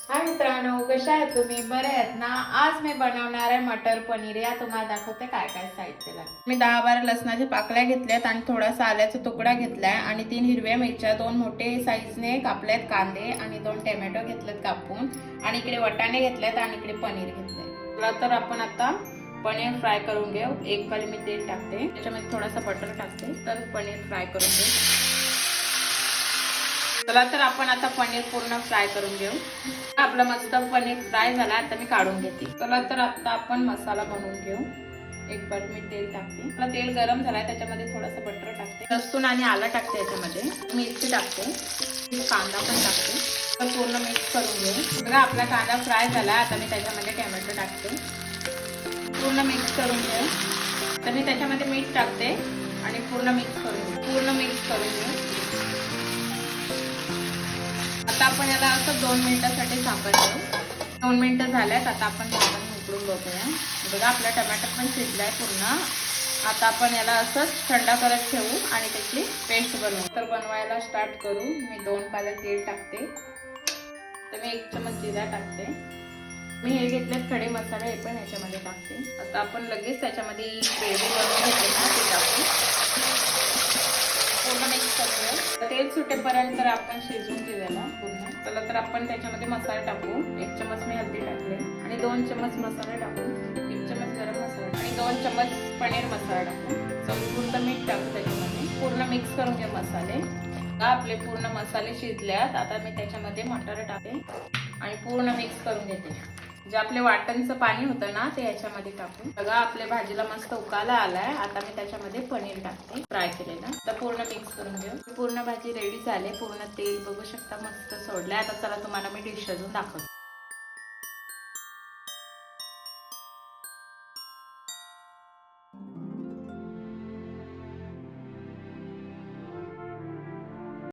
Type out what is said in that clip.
हाय मित्रांनो, कशा आहेत तुम्ही? बरे आहेत ना? आज मी बनवणार आहे मटर पनीर. या तुम्हाला दाखवते काय काय साहित्य लागतं. मी 10-12 लसणाच्या पाकळ्या घेतल्यात आणि थोडासा आल्याचा तुकडा घेतलाय आणि 3 हिरव्या मिरच्या, 2 मोठे साईजने कापल्यात कांदे आणि 2 टोमॅटो घेतलेत कापून आणि इकडे वाटाणे घेतलेत आणि इकडे पनीर घेतलंय. तर आपण आता पनीर फ्राय करून घेऊ. एक पाली मी तेल टाकते, त्याच्यामध्ये थोडासा बटर टाकते, तर पनीर फ्राय करून घेऊ. चला तर आपण आता पनीर पूर्ण फ्राय करून घेऊ. आपलं मस्त पनीर फ्राय झाला, आता मी काढून घेते. चला तर आता आपण मसाला बनवून घेऊ. एक पट मी तेल टाकते. आपला तेल गरम झालाय, त्याच्यामध्ये थोडंसं बटर टाकते, लसूण आणि आलं टाकते, याच्यामध्ये मिरची टाकते, कांदा पण टाकते. तर पूर्ण मिक्स करून घेऊ. बघा आपला कांदा फ्राय झाला, आता मी त्याच्यामध्ये टोमॅटो टाकते, पूर्ण मिक्स करून घेऊ. तर मी त्याच्यामध्ये मीठ टाकते आणि पूर्ण मिक्स करून घेऊ. आता आपण याला असं 2 मिनिटांसाठी झाकण ठेवू. 2 मिनिटं झाल्यात, आता आपण झाकण उघडून बघूया. बघा आपला टोमॅटो पण शिजलाय पूर्ण. आता आपण याला असंच थंड करत ठेवू आणि त्याची पेस्ट बनवू. तर बनवायला स्टार्ट करू. मी 2 पाले तेल टाकते, तर मी 1 चमच जिरा टाकते. मी हे घेतलेत खडे मसाले, हे पण याच्यामध्ये टाकते. आता आपण लगेच त्याच्यामध्ये ग्रेव्ही बनवून घेतली ना, ते टाकू. पूर्ण मिक्स करूया. तेल सुटेपर्यंत आपण शिजवून घेऊया पूर्ण. चला तर आपण त्याच्यामध्ये मसाले टाकू. 1 चमच मी हळदी टाकले आणि 2 चमच मसाले टाकू, 1 चमच गरम मसाला आणि 2 चमच पनीर मसाला टाकू. संपूर्ण मीठ टाकू त्याच्यामध्ये. पूर्ण मिक्स करून घेऊ मसाले. आपले पूर्ण मसाले शिजल्यात, आता मी त्याच्यामध्ये मटर टाकते आणि पूर्ण मिक्स करून घेते. जे आपले वाटणचं पाणी होतं ना, ते याच्यामध्ये टाकून. बघा आपल्या भाजीला मस्त उकाला आलाय, आता मी त्याच्यामध्ये पनीर टाकते फ्राय केलेलं. तर पूर्ण मिक्स करून घेऊ. पूर्ण भाजी रेडी झाली. पूर्ण तेल बघू शकता मस्त सोडलंय. आता चला तुम्हाला मी डिश अजून दाखवते.